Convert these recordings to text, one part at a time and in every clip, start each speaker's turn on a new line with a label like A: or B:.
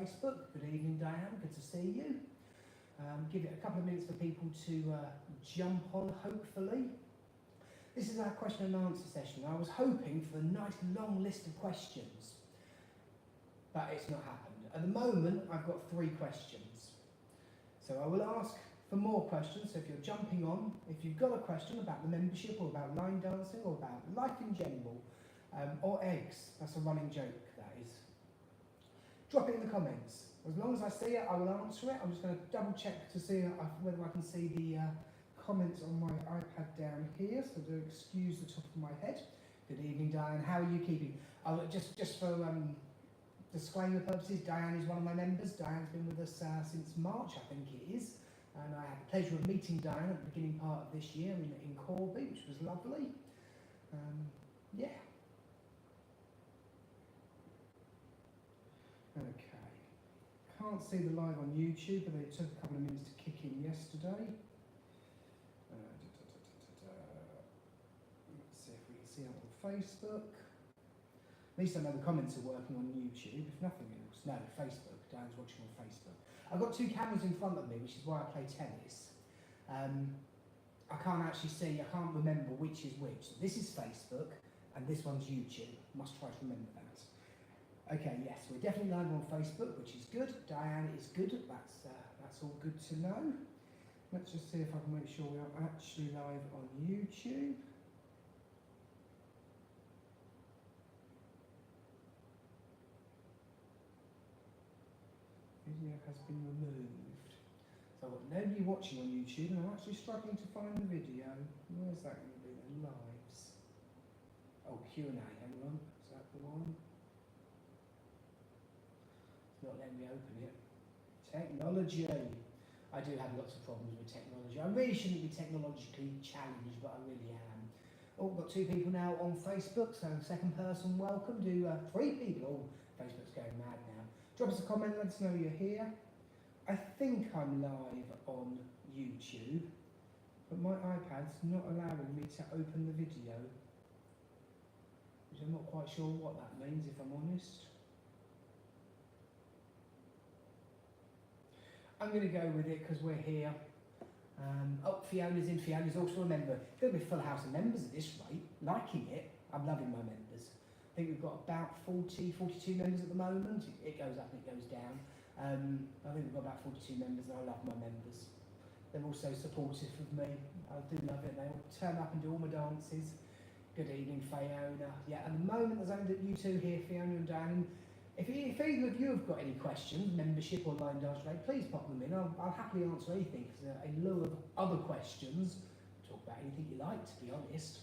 A: Facebook. Good evening, Diane. Good to see you. Give it a couple of minutes for people to jump on, hopefully. This is our question and answer session. I was hoping for a nice long list of questions, but it's not happened. At the moment, I've got 3 questions. So I will ask for more questions. So if you're jumping on, if you've got a question about the membership or about line dancing or about life in general, or eggs, that's a running joke, that is. Drop it in the comments. As long as I see it, I will answer it. I'm just going to double check to see whether I can see the comments on my iPad down here, so do excuse the top of my head. Good evening, Diane. How are you keeping? Just for disclaimer purposes, Diane is one of my members. Diane's been with us since March, I think it is. And I had the pleasure of meeting Diane at the beginning part of this year in Corby, which was lovely. Yeah. Okay. Can't see the live on YouTube, but it took a couple of minutes to kick in yesterday. Let's see if we can see it on Facebook. At least I know the comments are working on YouTube, if nothing else. No, Facebook. Dan's watching on Facebook. I've got 2 cameras in front of me, which is why I play tennis. I can't actually see, I can't remember which is which. This is Facebook, and this one's YouTube. Must try to remember that. Okay, yes, we're definitely live on Facebook, which is good. Diane is good. That's all good to know. Let's just see if I can make sure we are actually live on YouTube. Video has been removed. So I've got nobody watching on YouTube, and I'm actually struggling to find the video. Where's that going to be? The lives. Oh, Q&A. Hang on. Is that the one? Not letting me open it. Technology. I do have lots of problems with technology. I really shouldn't be technologically challenged, but I really am. Oh, got 2 people now on Facebook, so second person, welcome. 3 people. Oh, Facebook's going mad now. Drop us a comment, let us know you're here. I think I'm live on YouTube, but my iPad's not allowing me to open the video, which I'm not quite sure what that means, if I'm honest. I'm going to go with it because we're here. Oh, Fiona's in. Fiona's also a member. There'll be a full house of members at this rate. Liking it. I'm loving my members. I think we've got about 42 members at the moment. It goes up and it goes down. I think we've got about 42 members, and I love my members. They're also supportive of me. I do love it. They all turn up and do all my dances. Good evening, Fiona. Yeah, at the moment there's only you 2 here, Fiona and Diane. If either of you have got any questions, membership or line dance related, please pop them in. I'll happily answer anything. In lieu of other questions, talk about anything you like, to be honest.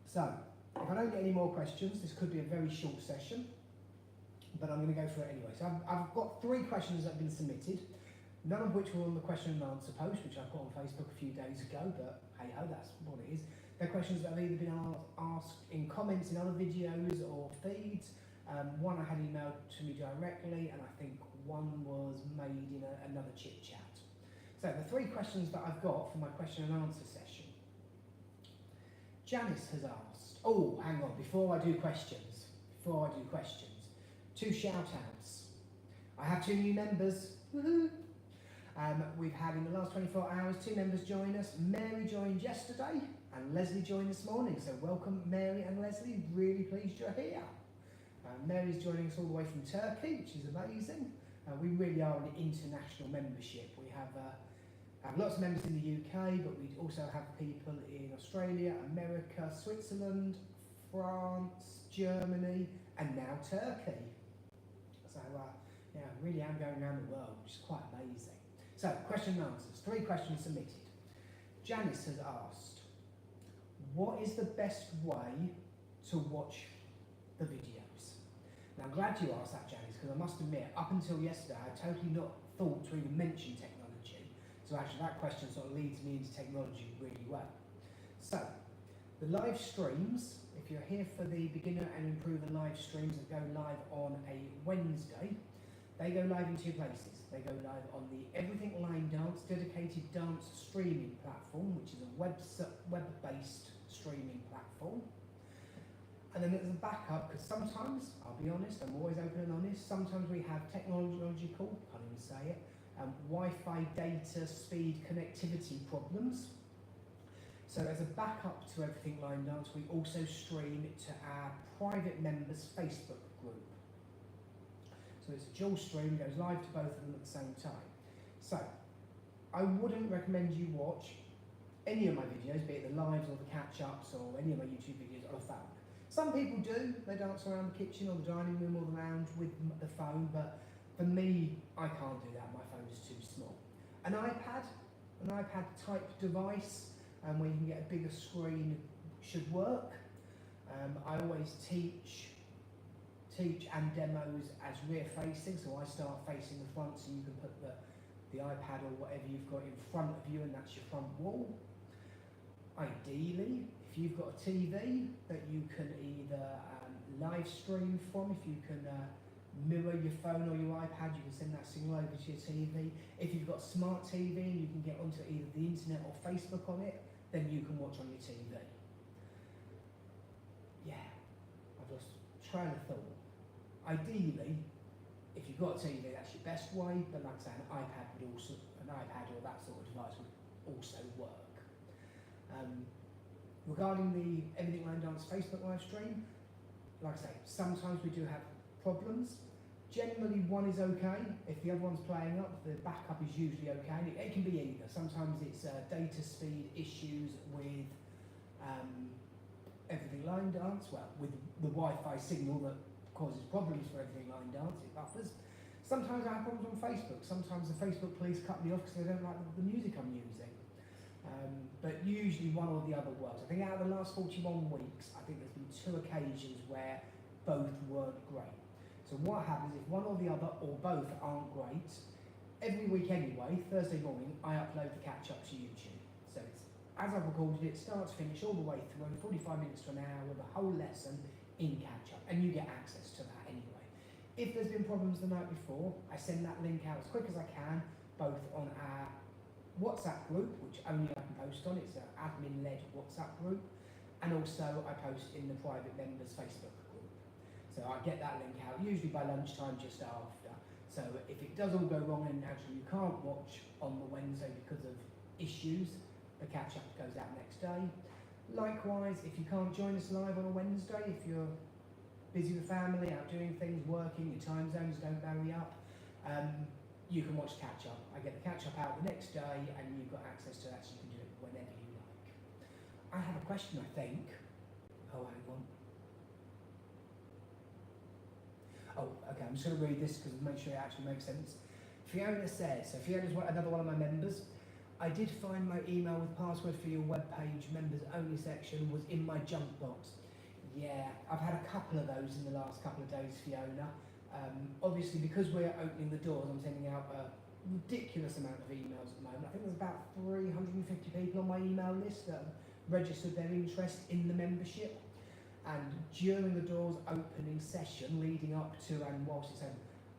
A: So, if I don't get any more questions, this could be a very short session, but I'm going to go through it anyway. So I've got 3 questions that have been submitted, none of which were on the question and answer post, which I put on Facebook a few days ago, but hey ho, that's what it is. They're questions that have either been asked in comments in other videos or feeds. One I had emailed to me directly, and I think one was made in another chit chat. So the 3 questions that I've got for my question and answer session. Janice has asked, oh, hang on, before I do questions, 2 shout outs. I have 2 new members. Woohoo! We've had in the last 24 hours 2 members join us. Mary joined yesterday and Leslie joined this morning. So welcome Mary and Leslie, really pleased you're here. Mary's joining us all the way from Turkey, which is amazing. We really are an international membership. We have lots of members in the UK, but we also have people in Australia, America, Switzerland, France, Germany, and now Turkey. So yeah, I really am going around the world, which is quite amazing. So, question and answers. 3 questions submitted. Janice has asked, what is the best way to watch the videos? Now, I'm glad you asked that, Janice, because I must admit, up until yesterday, I totally not thought to even mention technology. So actually, that question sort of leads me into technology really well. So, the live streams, if you're here for the beginner and improver live streams that go live on a Wednesday, they go live in 2 places. They go live on the Everything Line Dance dedicated dance streaming platform, which is a web-based streaming platform. And then there's a backup, because sometimes, I'll I'll be honest, I'm always open and honest. Sometimes we have technological, can't even say it, Wi-Fi data speed connectivity problems. So as a backup to Everything Line Dance, we also stream it to our private members Facebook group. So it's a dual stream, goes live to both of them at the same time. So I wouldn't recommend you watch any of my videos, be it the lives or the catch-ups or any of my YouTube videos on a phone. Some people do, they dance around the kitchen or the dining room or the lounge with the phone, but for me, I can't do that, my phone is too small. An iPad type device where you can get a bigger screen should work. I always teach and demos as rear facing, so I start facing the front so you can put the iPad or whatever you've got in front of you and that's your front wall. Ideally, if you've got a TV that you can either live stream from, if you can mirror your phone or your iPad, you can send that signal over to your TV. If you've got a smart TV and you can get onto either the internet or Facebook on it, then you can watch on your TV. Yeah, I've lost train of thought. Ideally, if you've got a TV, that's your best way, but like I say, an iPad or that sort of device would also work. Regarding the Everything Line Dance Facebook live stream, like I say, sometimes we do have problems. Generally one is okay. If the other one's playing up, the backup is usually okay. And it can be either. Sometimes it's data speed issues with Everything Line Dance, well, with the Wi-Fi signal that causes problems for Everything Line Dance, it buffers. Sometimes I have problems on Facebook. Sometimes the Facebook police cut me off because they don't like the music I'm using. But usually one or the other works. I think out of the last 41 weeks, I think there's been 2 occasions where both weren't great. So what happens if one or the other or both aren't great, every week anyway, Thursday morning, I upload the catch-up to YouTube. So it's, as I've recorded it, start to finish all the way through, 45 minutes to an hour with a whole lesson in catch-up, and you get access to that anyway. If there's been problems the night before, I send that link out as quick as I can, both on our WhatsApp group, which only I can post on, it's an admin-led WhatsApp group, and also I post in the private members Facebook group. So I get that link out, usually by lunchtime, just after. So if it does all go wrong and actually you can't watch on the Wednesday because of issues, the catch-up goes out next day. Likewise, if you can't join us live on a Wednesday, if you're busy with family, out doing things, working, your time zones don't marry up, you can watch catch-up. I get the catch-up out the next day and you've got access to that, so you can do it whenever you like. I have a question, I think. Oh, hang on. Oh, okay, I'm just going to read this because make sure it actually makes sense. Fiona says, so Fiona's another one of my members. I did find my email with password for your webpage members only section was in my junk box. Yeah, I've had a couple of those in the last couple of days, Fiona. Obviously, because we're opening the doors, I'm sending out a ridiculous amount of emails at the moment. I think there's about 350 people on my email list that have registered their interest in the membership. And during the doors opening session, leading up to and whilst it's open,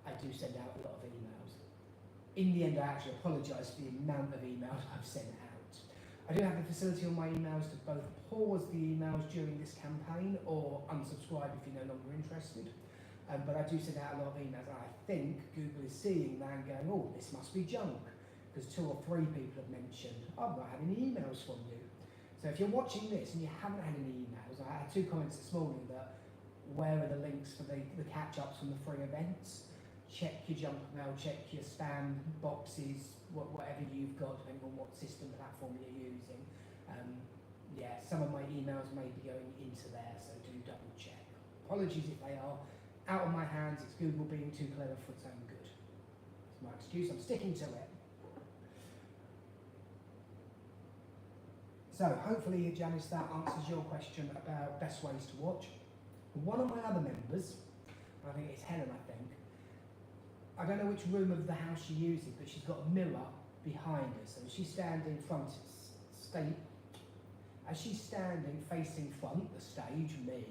A: I do send out a lot of emails. In the end, I actually apologise for the amount of emails I've sent out. I do have the facility on my emails to both pause the emails during this campaign or unsubscribe if you're no longer interested. But I do send out a lot of emails, and I think Google is seeing that and going, oh, this must be junk, because 2 or 3 people have mentioned, I've not had any emails from you. So if you're watching this and you haven't had any emails, I had 2 comments this morning that where are the links for the catch-ups from the free events? Check your junk mail, check your spam boxes, whatever you've got, depending on what system platform you're using. Yeah, some of my emails may be going into there, so do double check. Apologies if they are. Out of my hands, it's Google being too clever for its own good. That's my excuse, I'm sticking to it. So hopefully, Janice, that answers your question about best ways to watch. One of my other members, I think it's Helen, I think, I don't know which room of the house she uses, but she's got a mirror behind her. So she's standing front, as she's standing facing front, the stage, me,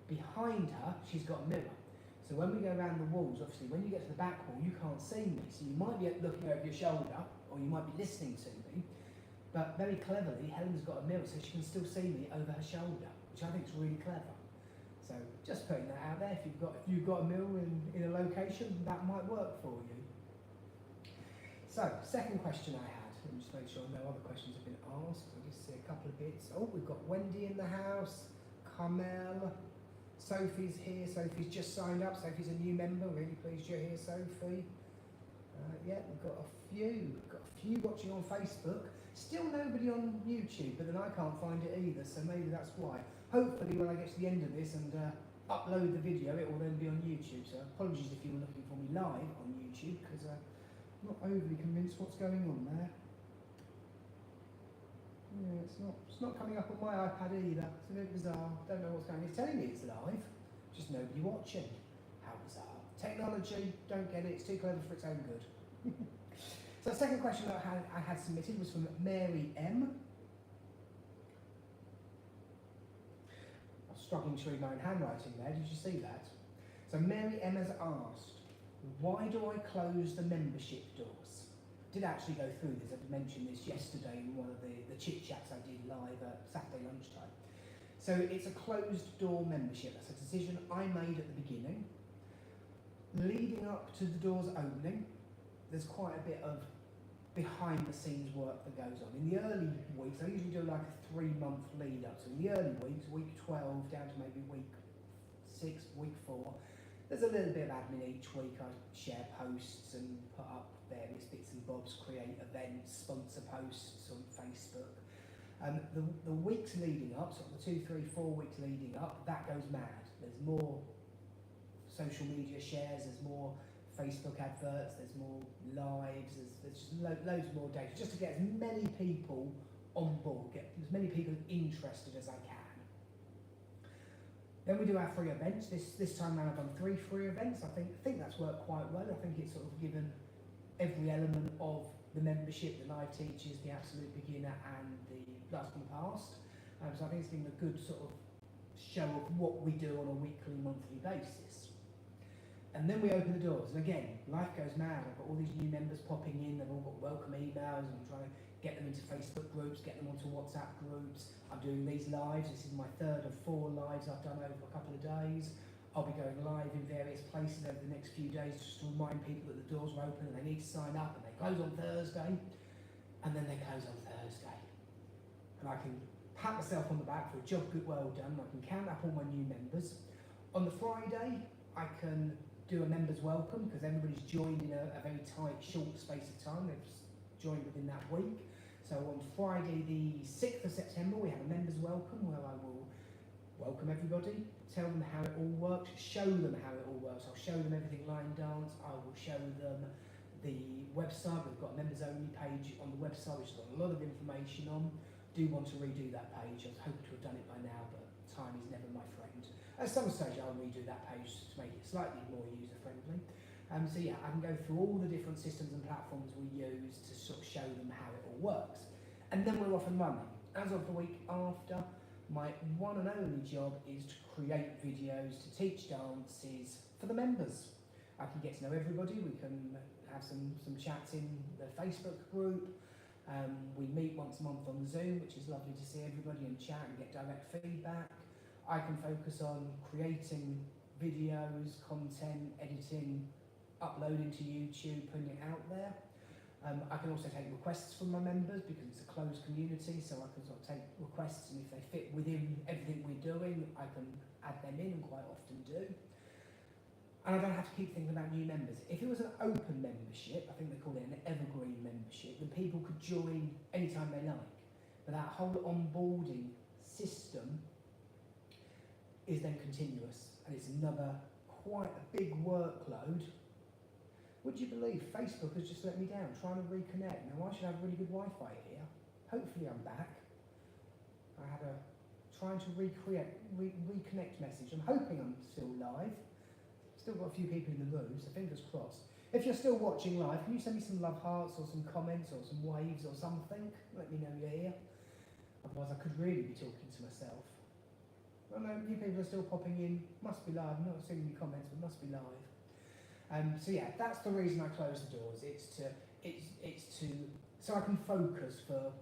A: behind her, she's got a mirror. So when we go around the walls, obviously, when you get to the back wall, you can't see me. So you might be looking over your shoulder, or you might be listening to me. But very cleverly, Helen's got a mirror, so she can still see me over her shoulder, which I think is really clever. So just putting that out there. If you've got a mill in a location, that might work for you. So second question I had. Let me just make sure no other questions have been asked. I'll just see a couple of bits. Oh, we've got Wendy in the house. Carmel. Sophie's here. Sophie's just signed up. Sophie's a new member. Really pleased you're here, Sophie. Yeah, we've got a few. We've got a few watching on Facebook. Still nobody on YouTube, but then I can't find it either, so maybe that's why. Hopefully when I get to the end of this and upload the video, it will then be on YouTube. So apologies if you were looking for me live on YouTube, because I'm not overly convinced what's going on there. Yeah, it's not coming up on my iPad either. It's a bit bizarre. Don't know what's going on. It's telling me it's live, just nobody watching. How bizarre. Technology, don't get it. It's too clever for its own good. So the second question that I had submitted was from Mary M. I was struggling to read my own handwriting there. Did you see that? So Mary M has asked, why do I close the membership doors? Did actually go through this. I mentioned this yesterday in one of the chit chats I did live at Saturday lunchtime. So it's a closed door membership. That's a decision I made at the beginning. Leading up to the doors opening, there's quite a bit of behind the scenes work that goes on. In the early weeks, I usually do like a 3-month lead up. So in the early weeks, week 12 down to maybe week 6, week 4, there's a little bit of admin each week. I share posts and put up various bits and bobs, create events, sponsor posts on Facebook. The weeks leading up, sort of the 2, 3, 4 weeks leading up, that goes mad. There's more social media shares, there's more Facebook adverts, there's more lives, there's just loads more data, just to get as many people on board, get as many people interested as I can. Then we do our free events. This time around I've done 3 free events. I think that's worked quite well. I think it's sort of given every element of the membership, the live teachers, the absolute beginner and the blast from the past. So I think it's been a good sort of show of what we do on a weekly, monthly basis. And then we open the doors, and again, life goes mad. I've got all these new members popping in, they've all got welcome emails, and I'm trying to get them into Facebook groups, get them onto WhatsApp groups. I'm doing these lives. This is my 3rd of 4 lives I've done over a couple of days. I'll be going live in various places over the next few days just to remind people that the doors are open and they need to sign up, and they close on Thursday, and then they close on Thursday. And I can pat myself on the back for a job good, well done. I can count up all my new members. On the Friday, I can do a members welcome because everybody's joined in a very tight, short space of time. They've joined within that week. So on Friday the 6th of September we have a members welcome where I will welcome everybody, tell them how it all works, show them how it all works. I'll show them everything line dance, I will show them the website. We've got a members only page on the website which has got a lot of information on. Do want to redo that page. I was hoping to have done it by now, but time is never my friend. At some stage I'll redo that page to make it slightly more user-friendly. So yeah, I can go through all the different systems and platforms we use to sort of show them how it all works. And then we're off and running. As of the week after, my one and only job is to create videos to teach dances for the members. I can get to know everybody, we can have some chats in the Facebook group. We meet once a month on Zoom, which is lovely to see everybody and chat and get direct feedback. I can focus on creating videos, content, editing, uploading to YouTube, putting it out there. I can also take requests from my members because it's a closed community, so I can sort of take requests, and if they fit within everything we're doing, I can add them in, and quite often do. And I don't have to keep thinking about new members. If it was an open membership, I think they call it an evergreen membership, then people could join anytime they like. But that whole onboarding system is then continuous, and it's another quite a big workload. Would you believe Facebook has just let me down trying to reconnect? Now I should have really good Wi-Fi here. Hopefully I'm back. I had a trying to reconnect message. I'm hoping I'm still live. Still got a few people in the room, so fingers crossed. If you're still watching live, can you send me some love hearts or some comments or some waves or something? Let me know you're here. Otherwise I could really be talking to myself. Well, no, you people are still popping in. Must be live. I'm not seeing any comments, but must be live. So yeah, that's the reason I close the doors. It's to so I can focus for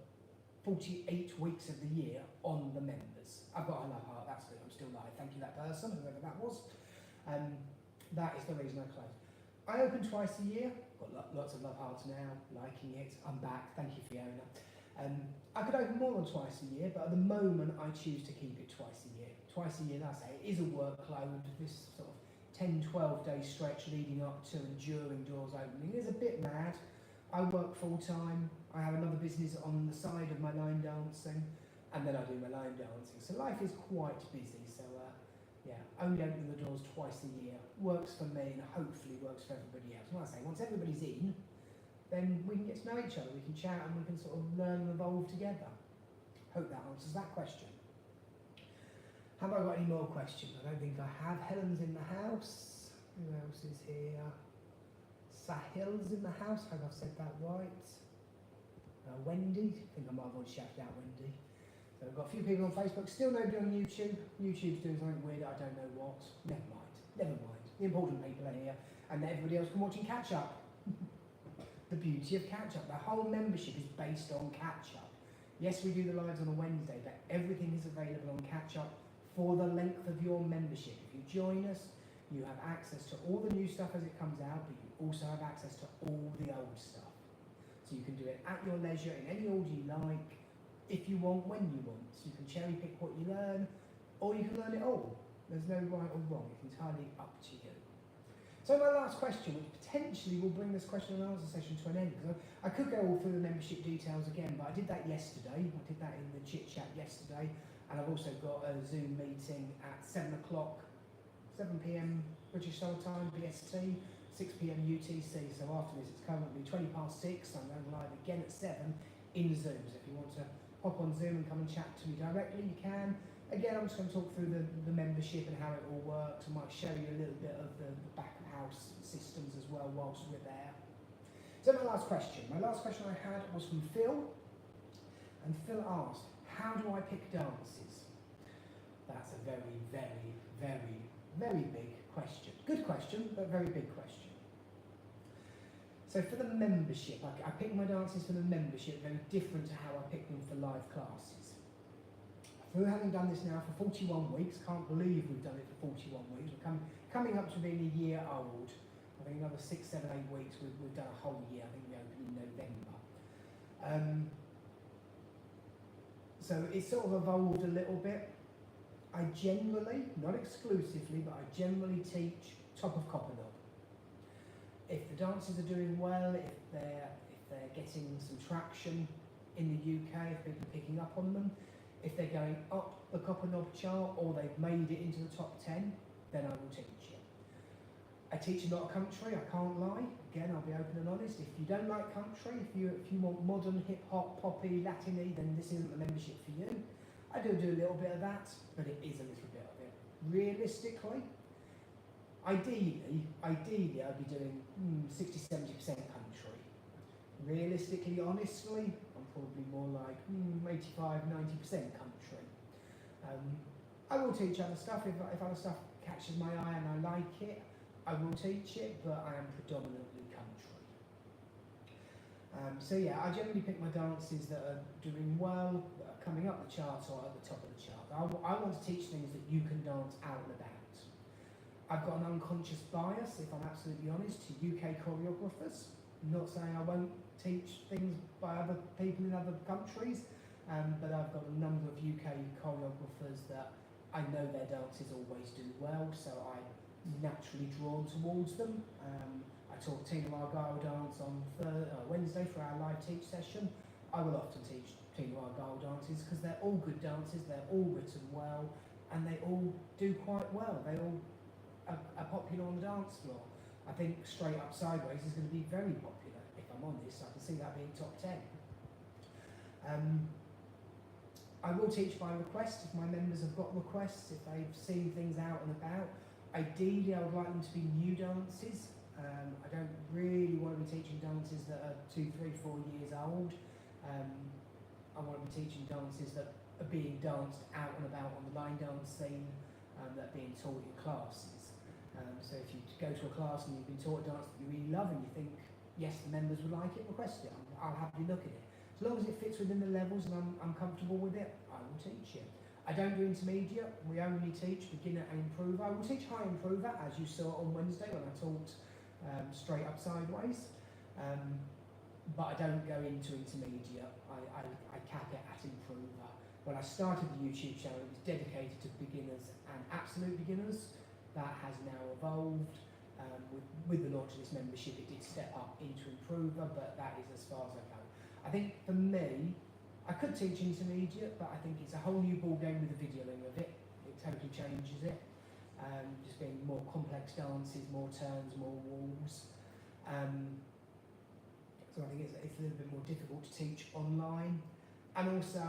A: 48 weeks of the year on the members. I've got a love heart. That's good. I'm still live. Thank you, that person, whoever that was. That is the reason I closed. I open twice a year. Got lots of love hearts now, liking it. I'm back. Thank you, Fiona. I could open more than twice a year, but at the moment I choose to keep it twice a year. Twice a year, that's it. It is a workload. This sort of 10, 12 day stretch leading up to and during doors opening is a bit mad. I work full time. I have another business on the side of my line dancing, and then I do my line dancing. So life is quite busy. So yeah, only opening the doors twice a year works for me and hopefully works for everybody else. And like I say, once everybody's in, then we can get to know each other, we can chat and we can sort of learn and evolve together. Hope that answers that question. Have I got any more questions? I don't think I have. Helen's in the house. Who else is here? Sahil's in the house. I hope I've said that right. Wendy. I think I might have already shouted out Wendy. So we've got a few people on Facebook. Still nobody on YouTube. YouTube's doing something weird. I don't know what. Never mind. Never mind. The important people are here, and everybody else can watch and catch up. The beauty of catch up. The whole membership is based on catch up. Yes, we do the lives on a Wednesday, but everything is available on catch up for the length of your membership. If you join us, you have access to all the new stuff as it comes out, but you also have access to all the old stuff. So you can do it at your leisure, in any order you like, if you want, when you want. So you can cherry pick what you learn, or you can learn it all. There's no right or wrong, it's entirely up to you. So my last question, which potentially will bring this question and answer session to an end, because I could go all through the membership details again, but I did that yesterday. I did that in the chit chat yesterday, and I've also got a Zoom meeting at 7 o'clock, 7 p.m. British Summer Time, BST, 6 p.m. UTC. So after this, it's currently 20 past 6. I'm going live again at 7 in Zoom. So if you want to hop on Zoom and come and chat to me directly, you can. Again, I'm just going to talk through the membership and how it all works. I might show you a little bit of the back of house systems as well whilst we're there. So my last question I had was from Phil, and Phil asked, how do I pick dances? That's a very, very, very, very big question. Good question, but very big question. So for the membership, I pick my dances for the membership very different to how I pick them for live classes. Through having done this now for 41 weeks, can't believe we've done it for 41 weeks, we're coming up to being a year old. I think another 6, 7, 8 weeks we've done a whole year. I think we opened in November. So it's sort of evolved a little bit. I generally, not exclusively, but I generally teach top of Copperknob. If the dancers are doing well, if they're getting some traction in the UK, if people are picking up on them, if they're going up the Copperknob chart or they've made it into the top 10, then I will teach you. I teach a lot of country, I can't lie. Again, I'll be open and honest. If you don't like country, if you want modern, hip-hop, poppy, Latin-y, then this isn't the membership for you. I do a little bit of that, but it is a little bit of it. Realistically, ideally I'd be doing 60-70% country. Realistically, honestly, I'm probably more like 85-90% country. I will teach other stuff if other stuff catches my eye and I like it. I will teach it, but I am predominantly country. So yeah, I generally pick my dances that are doing well, that are coming up the charts or at the top of the chart. I want to teach things that you can dance out and about. I've got an unconscious bias, if I'm absolutely honest, to UK choreographers. I'm not saying I won't teach things by other people in other countries, but I've got a number of UK choreographers that I know their dances always do well, so I'm naturally drawn towards them. I taught Tina Argyle dance on Wednesday for our live teach session. I will often teach Tina Argyle dances because they're all good dances, they're all written well, and they all do quite well. They all are popular on the dance floor. I think Straight Up Sideways is going to be very popular, if I'm honest. I can see that being top 10. I will teach by request if my members have got requests, if they've seen things out and about. Ideally, I would like them to be new dances. I don't really want to be teaching dances that are 2, 3, 4 years old. I want to be teaching dances that are being danced out and about on the line dance scene, that are being taught in classes. So if you go to a class and you've been taught a dance that you really love and you think, yes, the members would like it, request it. I'll happily look at it. As long as it fits within the levels and I'm comfortable with it, I will teach it. I don't do intermediate, we only teach beginner and improver. I will teach high improver, as you saw on Wednesday when I taught straight up sideways, but I don't go into intermediate, I cap it at improver. When I started the YouTube channel, it was dedicated to beginners and absolute beginners. That has now evolved. With the launch of this membership, it did step up into improver, but that is as far as I go. I think for me, I could teach intermediate, but I think it's a whole new ball game with the videoing of it. It totally changes it. Just being more complex dances, more turns, more walls. So I think it's a little bit more difficult to teach online. And also,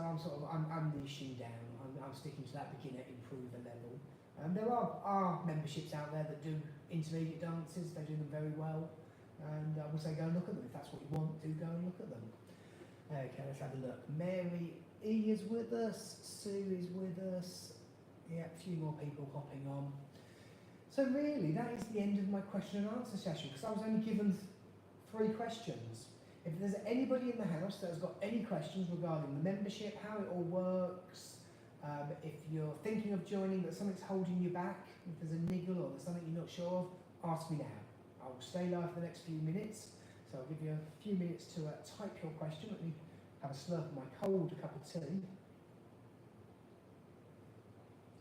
A: I'm niching down. I'm sticking to that beginner improver level. There are memberships out there that do intermediate dances. They do them very well. And I would say go and look at them. If that's what you want, do go and look at them. Okay, let's have a look. Mary E is with us, Sue is with us. Yeah, a few more people hopping on. So really, that is the end of my question and answer session, because I was only given 3 questions. If there's anybody in the house that has got any questions regarding the membership, how it all works, if you're thinking of joining but something's holding you back, if there's a niggle or there's something you're not sure of, ask me now. I will stay live for the next few minutes. So I'll give you a few minutes to type your question. Let me have a slurp of my cold cup of tea.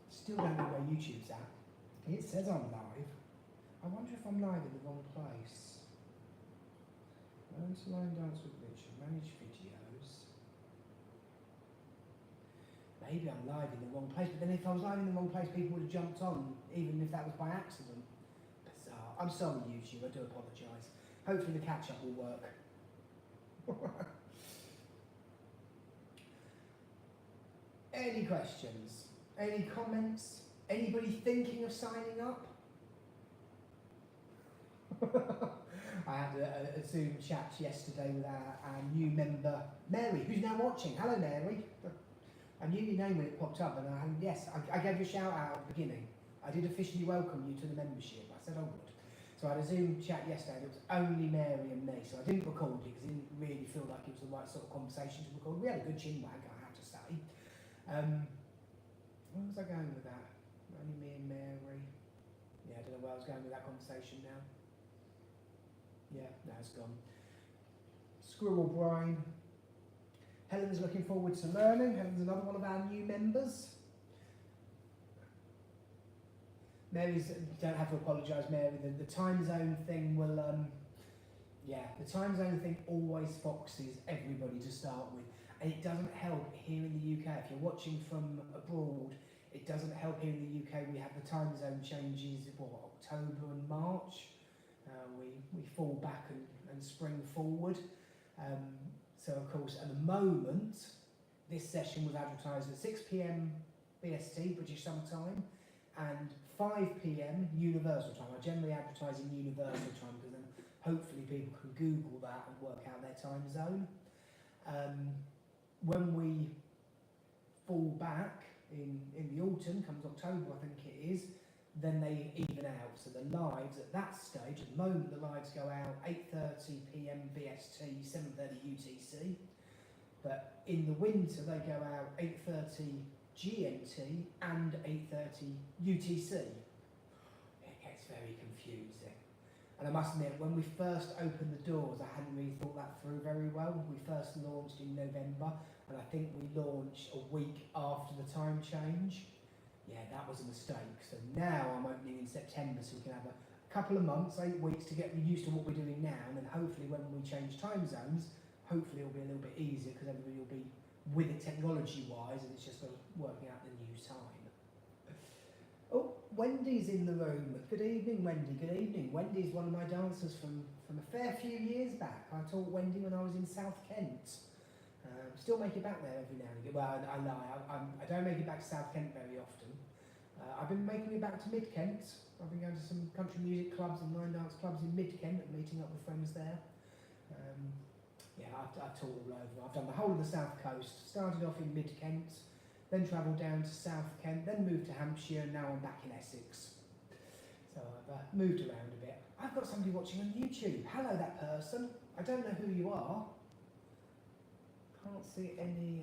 A: Still don't know where YouTube's at. It says I'm live. I wonder if I'm live in the wrong place. Learn to line dance with Richard. Manage videos. Maybe I'm live in the wrong place, but then if I was live in the wrong place, people would have jumped on, even if that was by accident. Bizarre. I'm sorry, YouTube. I do apologise. Hopefully the catch-up will work. Any questions? Any comments? Anybody thinking of signing up? I had a Zoom chat yesterday with our new member, Mary, who's now watching. Hello, Mary. I knew your name when it popped up, and I gave you a shout out at the beginning. I did officially welcome you to the membership. I said I would. So I had a Zoom chat yesterday, and it was only Mary and me, so I didn't record it because I didn't really feel like it was the right sort of conversation to record. We had a good chinwag, I have to say. Where was I going with that? Only me and Mary. Yeah, I don't know where I was going with that conversation now. Yeah, now it's gone. Squirrel Brine. Helen's looking forward to learning. Helen's another one of our new members. Mary's, don't have to apologise, Mary. The time zone thing will, the time zone thing always foxes everybody to start with. And it doesn't help here in the UK. If you're watching from abroad, it doesn't help here in the UK. We have the time zone changes, October and March. We fall back and spring forward. So of course, at the moment, this session was advertised at 6 PM BST, British Summer Time, and 5 PM Universal Time. I generally advertise in Universal Time because then hopefully people can Google that and work out their time zone. When we fall back in the autumn, comes October I think it is, then they even out. So the lives at that stage, at the moment the lives go out 8:30 PM BST, 7:30 UTC. But in the winter they go out 8:30 GMT and 8:30 UTC. It gets very confusing. And I must admit, when we first opened the doors, I hadn't really thought that through very well. We first launched in November, and I think we launched a week after the time change. Yeah, that was a mistake. So now I'm opening in September, so we can have a couple of months, 8 weeks to get used to what we're doing now, and then hopefully when we change time zones, hopefully it'll be a little bit easier because everybody will be with it technology-wise, and it's just working out the new time. Oh, Wendy's in the room. Good evening, Wendy. Good evening. Wendy's one of my dancers from a fair few years back. I taught Wendy when I was in South Kent. Still make it back there every now and again. Well, I lie. I don't make it back to South Kent very often. I've been making it back to Mid Kent. I've been going to some country music clubs and line dance clubs in Mid Kent and meeting up with friends there. I've taught all over. I've done the whole of the South Coast. Started off in Mid Kent, then travelled down to South Kent, then moved to Hampshire, and now I'm back in Essex. So I've moved around a bit. I've got somebody watching on YouTube. Hello, that person. I don't know who you are. Can't see any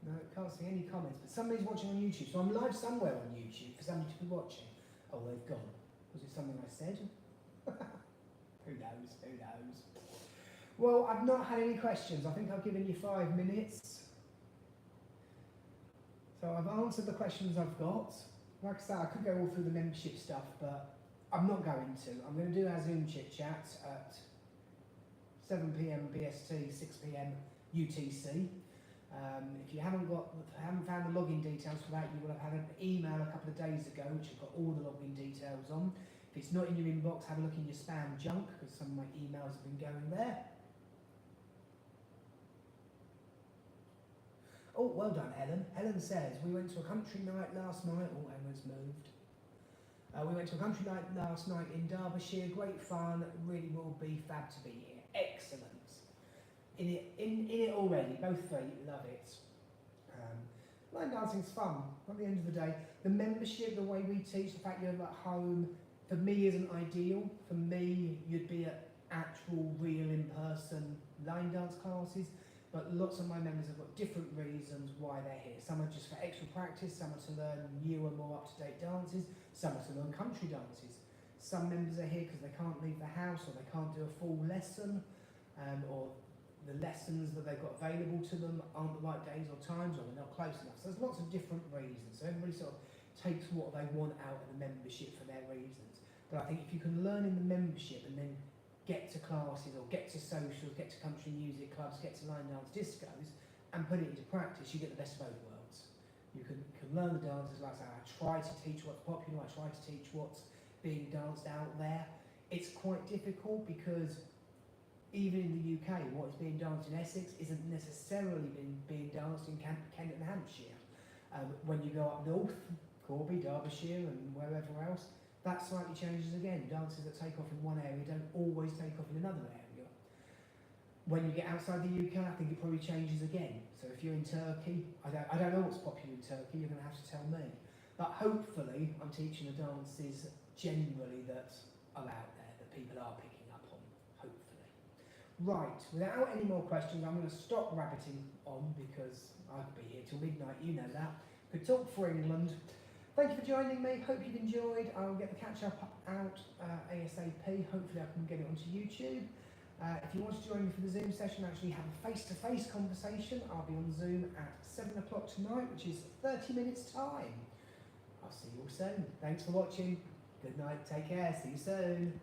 A: No, can't see any comments, but somebody's watching on YouTube. So I'm live somewhere on YouTube for somebody to be watching. Oh, they've gone. Was it something I said? Who knows? Who knows? Well, I've not had any questions. I think I've given you 5 minutes. So I've answered the questions I've got. Like I said, I could go all through the membership stuff, but I'm not going to. I'm going to do our Zoom chit chat at 7 p.m. BST, 6 p.m. UTC. If you haven't found the login details for that, you will have had an email a couple of days ago which has got all the login details on. If it's not in your inbox, have a look in your spam junk, because some of my emails have been going there. Oh, well done, Helen. Helen says, we went to a country night last night. Oh, Emma's moved. We went to a country night last night in Derbyshire. Great fun. Really will be fab to be here. Excellent. In it already. Both three love it. Line dancing's fun. At the end of the day, the membership, the way we teach, the fact you're at home, for me isn't ideal. For me, you'd be at actual, real, in-person line dance classes. But lots of my members have got different reasons why they're here. Some are just for extra practice, some are to learn newer, more up-to-date dances, some are to learn country dances. Some members are here because they can't leave the house, or they can't do a full lesson, or the lessons that they've got available to them aren't the right days or times, or they're not close enough. So there's lots of different reasons. So everybody sort of takes what they want out of the membership for their reasons. But I think if you can learn in the membership and then get to classes or get to socials, get to country music clubs, get to line dance discos and put it into practice, you get the best of both worlds. You can learn the dances. Like I say, I try to teach what's popular, I try to teach what's being danced out there. It's quite difficult because even in the UK, what is being danced in Essex isn't necessarily being danced in Kent and Hampshire. When you go up north, Corby, Derbyshire and wherever else, that slightly changes again. Dances that take off in one area don't always take off in another area. When you get outside the UK, I think it probably changes again. So if you're in Turkey, I don't know what's popular in Turkey, you're going to have to tell me. But hopefully I'm teaching the dances generally that are out there, that people are picking up on, hopefully. Right, without any more questions, I'm going to stop rabbiting on because I could be here till midnight, you know that. Could talk for England. Thank you for joining me. Hope you've enjoyed. I'll get the catch-up out ASAP. Hopefully I can get it onto YouTube. If you want to join me for the Zoom session, actually have a face-to-face conversation, I'll be on Zoom at 7 o'clock tonight, which is 30 minutes time. I'll see you all soon. Thanks for watching. Good night. Take care. See you soon.